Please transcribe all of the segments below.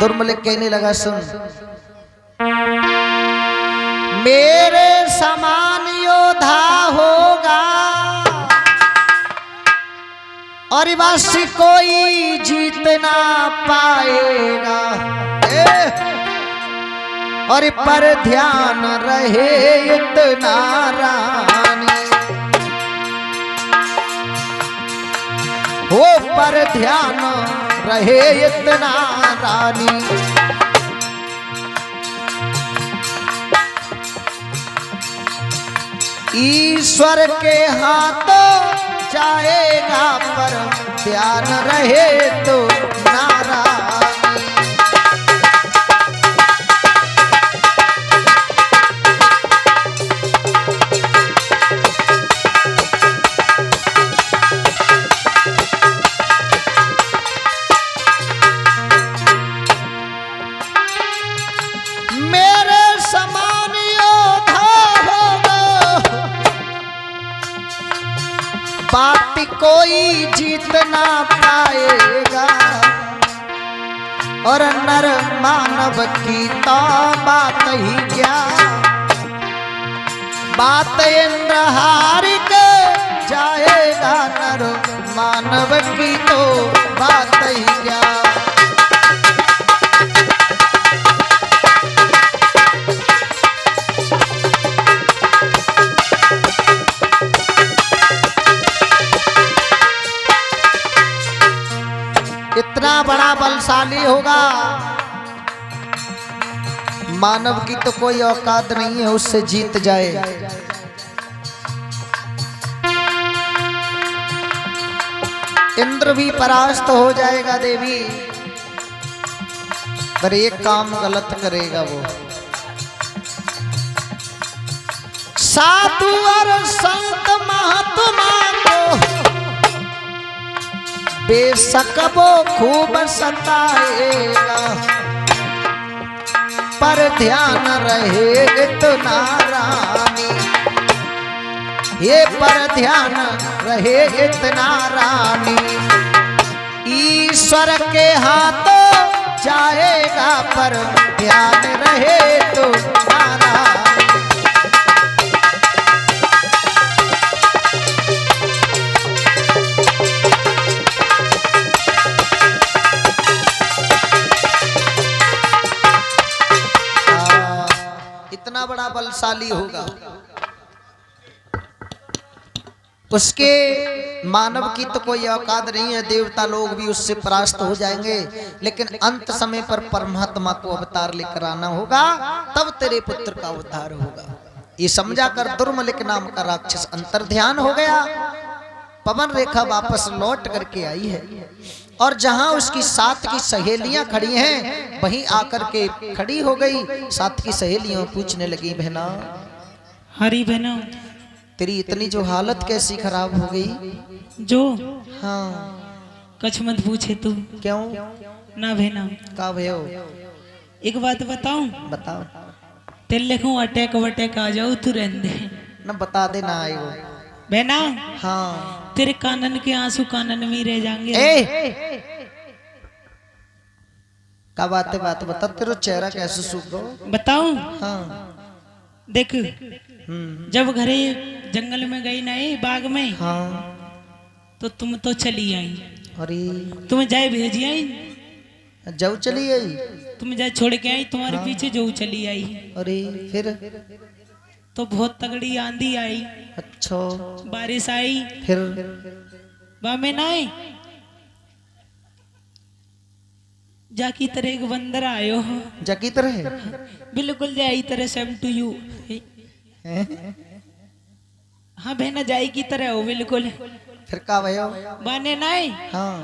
दुर्मलिक कहने लगा, सुन मेरे समान योद्धा होगा और बस कोई जीत ना पाएगा, और पर ध्यान रहे इतना रानी, वो पर ध्यान रहे इतना रानी। ईश्वर के हाथों जाएगा पर ध्यान रहे तो नारायण। मेरे समान योद्धा होगा, बात कोई जीत ना पाएगा, और नर मानव की तो बात ही क्या, बात इंद्रहारिक जाएगा, नर मानव की तो बात ही क्या। इतना बड़ा बलशाली होगा, मानव की तो कोई औकात नहीं है उससे जीत जाए। इंद्र भी परास्त हो जाएगा देवी, पर एक काम गलत करेगा वो। साधु और संत महात्मा को बेशक वो खूब सताएगा, पर ध्यान रहे इतना रानी, ये पर ध्यान रहे इतना रानी। ईश्वर के हाथों जाएगा पर ध्यान रहे तो नारायण। इतना बड़ा बलशाली होगा, उसके मानव की तो कोई औकात नहीं है, देवता लोग भी उससे परास्त हो जाएंगे, लेकिन अंत समय पर परमात्मा को अवतार लेकर आना होगा, तब तेरे पुत्र का उद्धार होगा। ये समझा कर दुर्मलिक नाम का राक्षस अंतर्ध्यान हो गया। पवन रेखा वापस लौट करके आई है, और जहां उसकी साथ की सहेलियां खड़ी हैं वहीं आकर के खड़ी हो गई। साथ की सहेलियां पूछने लगी, बहना हरी बहना तेरी इतनी जो हालत कैसी खराब हो गई? जो हाँ कछ मत पूछे तू। क्यों? ना बहना का भयो? एक बात बताऊं? बताओ। तेरे लिखूं अटैक वटैक आ जाऊ तू रहने न बता दे ना आएगो। बहना हाँ तेरे कानन के आंसू कानन में ही रह जाएंगे। का बात बता, तेरा चेहरा कैसे सूख गो? बताऊं? हाँ देख जब घरे जंगल में गई ना बाग में, हाँ तो तुम तो चली आई। अरे तुम्हें जाए भेजी आई, जाऊ चली आई, तुम जाए छोड़ के आई, तुम्हारे पीछे जो चली आई। अरे फिर तो बहुत तगड़ी आंधी आई, अच्छा बारिश आई, फिर में ना आई जाकी तरह एक बंदर आयो, जाकी तरह बिल्कुल जाई तरह सेम टू यू। हाँ बहना जाई की तरह हो बिल्कुल। फिर का भयो? बाने नाई हाँ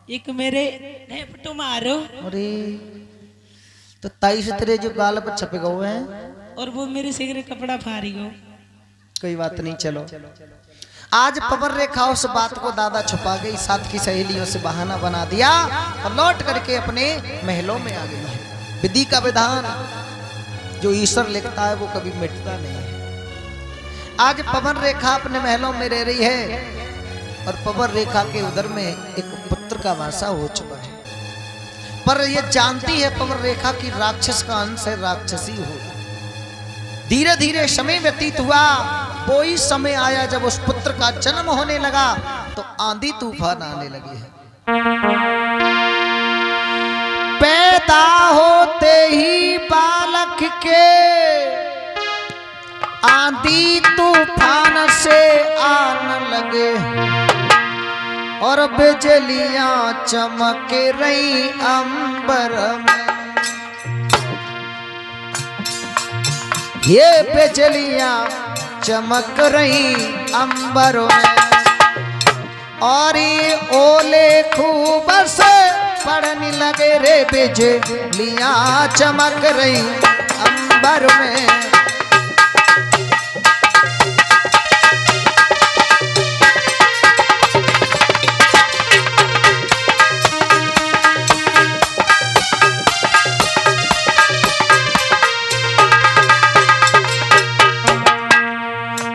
एक मेरे नेपटो मारो, अरे तो 23 तेरे जो गाल पर छपे गए हैं, और वो मेरे सिगरे कपड़ा फारी गो। कोई बात नहीं, चलो आज पवन रेखा उस बात को दादा छुपा गई, साथ की सहेलियों से बहाना बना दिया और लौट करके अपने महलों में आ गई। विधि का विधान जो ईश्वर लिखता है वो कभी मिटता नहीं है। आज पवन रेखा अपने महलों में रह रही है और पवन रेखा के उदर में एक पुत्र का वासा हो चुका है। पर ये जानती है पवन रेखा की राक्षस का अंश है, राक्षसी होगा। धीरे धीरे समय व्यतीत हुआ। वो ही समय आया जब उस पुत्र का जन्म होने लगा तो आंधी तूफान आने लगे हैं। पैदा होते ही बालक के आंधी तूफान से आने लगे और बिजलियां चमक रही अंबर में। ये बिजलियां चमक रही अंबर में और ये ओले खूब से पड़ने लगे रे, बिजलियां चमक रही अंबर में।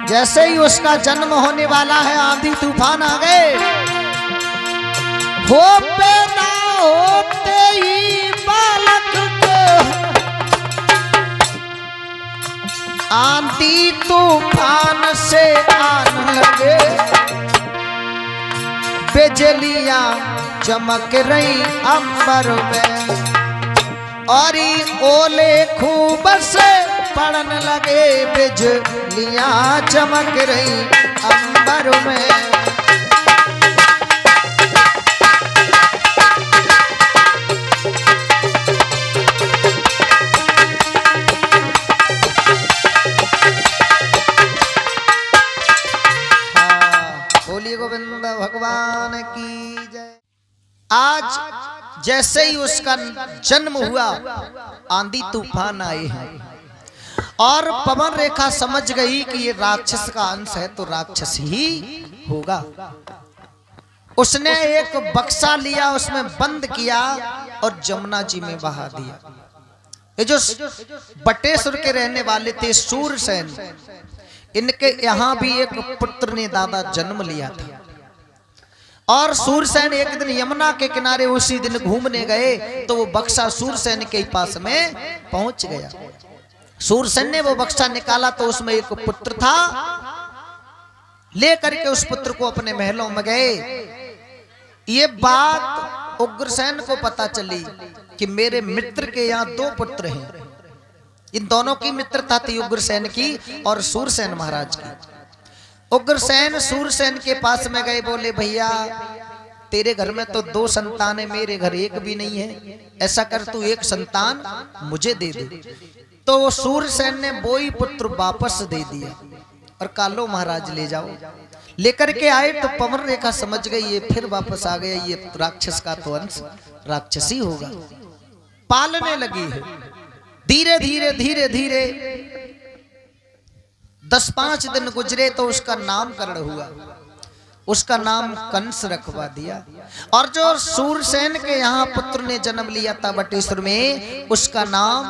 जैसे ही उसका जन्म होने वाला है आंधी तूफान आ गए। हो पैदा होते ही बालक को आंधी तूफान से आने लगे, बिजलियां चमक रही अंबर में और ओले खूब से पड़ने लगे, बिजलियां चमक रही अंबर में। बोलिए गोविंद भगवान की जय। आज जैसे ही उसका जन्म हुआ आंधी तूफान आए हैं और पवन रेखा समझ गई कि ये राक्षस का अंश है तो राक्षस ही होगा। उसने एक बक्सा लिया, उसमें बंद किया और जमुना जी में बहा दिया। ये जो बटेश्वर के रहने वाले थे सूरसेन, इनके यहाँ भी एक पुत्र ने दादा जन्म लिया था और सूरसेन एक दिन यमुना के किनारे उसी दिन घूमने गए तो वो बक्सा सूरसेन के पास में पहुंच गया। सूरसेन ने वो बक्सा निकाला तो उसमें एक पुत्र था। ले करके उस पुत्र को अपने महलों में गए। ये बात उग्रसेन को पता चली कि मेरे मित्र के यहाँ दो पुत्र हैं। इन दोनों की मित्रता थी, उग्रसेन की और सूरसेन महाराज की। उग्रसेन सूरसेन के पास में गए, बोले भैया तेरे घर में तो दो संतान है, मेरे घर एक भी नहीं है, ऐसा कर तू एक संतान मुझे दे दे। तो वो सूरसेन ने वो ही पुत्र वापस दे दिया और कालो महाराज ले जाओ। लेकर के आए तो पवन रेखा समझ गई ये फिर वापस आ गया, ये राक्षस का तो अंश राक्षसी होगा। पालने लगी है। धीरे धीरे धीरे धीरे 10-5 दिन गुजरे तो उसका नामकरण हुआ। उसका नाम कंस रखवा दिया और जो सूरसेन के यहाँ पुत्र ने जन्म लिया था बटेश्वर में, उसका नाम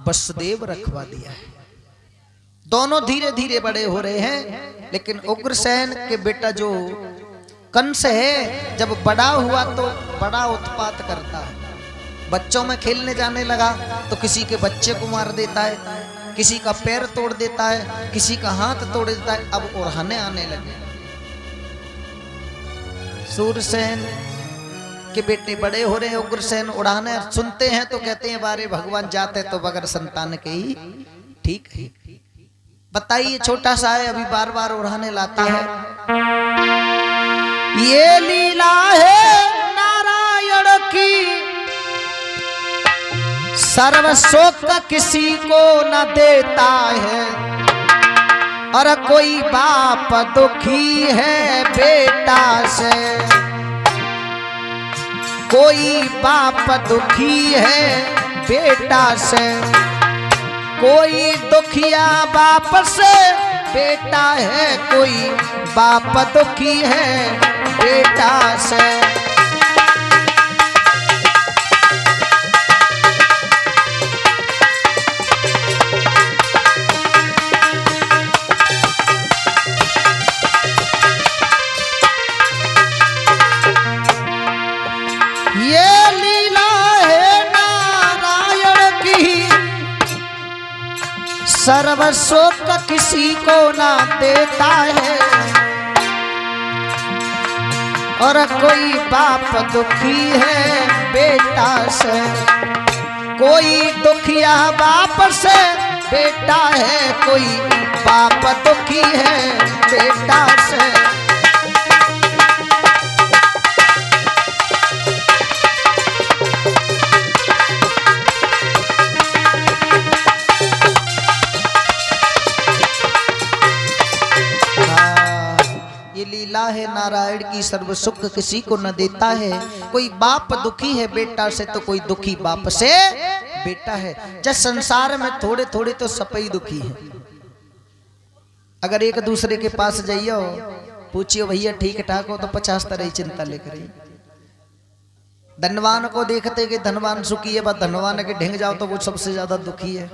वसुदेव रखवा दिया है। दोनों धीरे धीरे बड़े हो रहे हैं, लेकिन उग्रसेन के बेटा जो कंस है जब बड़ा हुआ तो बड़ा उत्पात करता है। बच्चों में खेलने जाने लगा तो किसी के बच्चे को मार देता है, किसी का पैर तोड़ देता है, किसी का हाथ तोड़ देता है। अब उड़ाने आने लगे। सूरसेन के बेटे बड़े हो रहे हैं, उग्रसेन उड़ाने सुनते हैं तो कहते हैं बारे भगवान जाते तो बगैर संतान के ही ठीक है। बताइए छोटा सा है अभी बार बार उड़ाने लाता है। ये लीला है नारायण की, सर्व शोक किसी को न देता है। और कोई बाप दुखी है बेटा से, कोई बाप दुखी है बेटा से, कोई दुखिया बाप से बेटा है, कोई बाप दुखी है बेटा से। ये लीला सर्व सुख किसी को ना देता है, और कोई बाप दुखी है बेटा से, कोई दुखिया बाप से बेटा है, कोई बाप दुखी है बेटा से। ये लीला है नारायण की, सर्व सुख किसी को न देता है, कोई बाप दुखी है बेटा से तो कोई दुखी बाप से बेटा है। जब संसार में थोड़े थोड़े तो सपई दुखी है। अगर एक दूसरे के पास जाइयो पूछियो भैया ठीक ठाक हो तो 50 तरह चिंता लेकर ही। धनवान को देखते कि धनवान सुखी है, बस धनवान के ढेंग जाओ तो वो सबसे ज्यादा दुखी है।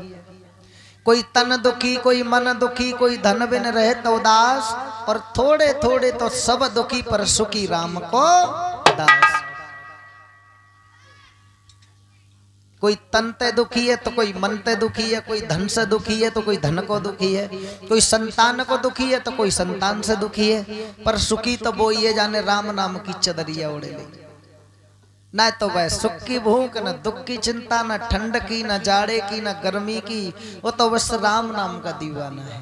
कोई तन दुखी, कोई मन दुखी, कोई धन बिन रहे तो उदास, और थोड़े थोड़े तो सब दुखी पर सुखी राम को दास। कोई तन ते दुखी है तो कोई मन ते दुखी है, कोई धन से दुखी है तो कोई धन को दुखी है, कोई संतान को दुखी है तो कोई संतान से दुखी है, पर सुखी तो वो ये जाने राम नाम की चदरिया उड़े ले। न तो वह सुख की भूख, न दुख की चिंता, न ठंड की, न जाड़े की, न गर्मी की, वो तो बस राम नाम का दीवाना है।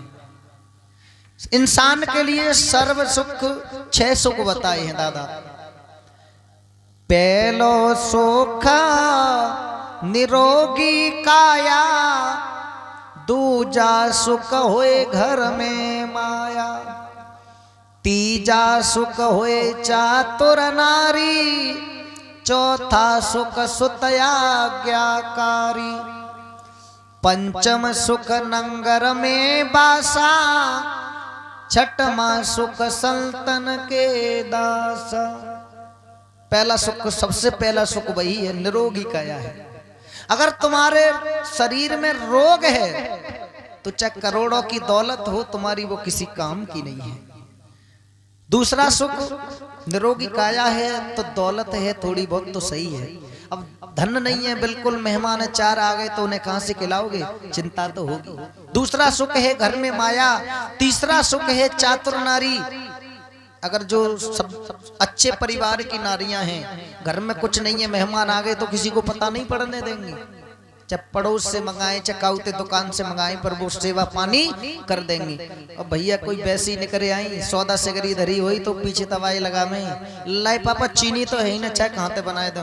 इंसान के लिए सर्व सुख 6 सुख बताए हैं दादा। पहलो सुख निरोगी काया, दूजा सुख होए घर में माया, तीजा सुख होए चातुर नारी, चौथा सुख सुतयाज्ञाकारी, पंचम सुख नंगर में बासा, छठमा सुख संतन के दासा। पहला सुख, सबसे पहला सुख वही है, निरोगी काया है। अगर तुम्हारे शरीर में रोग है तो चाहे करोड़ों की दौलत हो तुम्हारी वो किसी काम की नहीं है। दूसरा सुख निरोगी काया है तो दौलत है थोड़ी बहुत तो सही है, अब धन नहीं है बिल्कुल, मेहमान 4 आ गए तो उन्हें कहां से खिलाओगे, चिंता तो होगी। दूसरा सुख है घर में माया, तीसरा सुख है चातुर नारी। अगर जो सब अच्छे परिवार की नारियां हैं, घर में कुछ नहीं है, मेहमान आ गए तो किसी को पता नहीं पड़ने देंगी, चाहे पड़ोस से मंगाए चाहे काउते दुकान से मंगाए, पर वो सेवा पानी कर देंगी। और भैया कोई वैसी निकले आई सौदा से गरी धरी हुई तो पीछे तवाई लगा में लाई पापा चीनी तो है ही ना, चाहे कहाँ ते बनाए दो।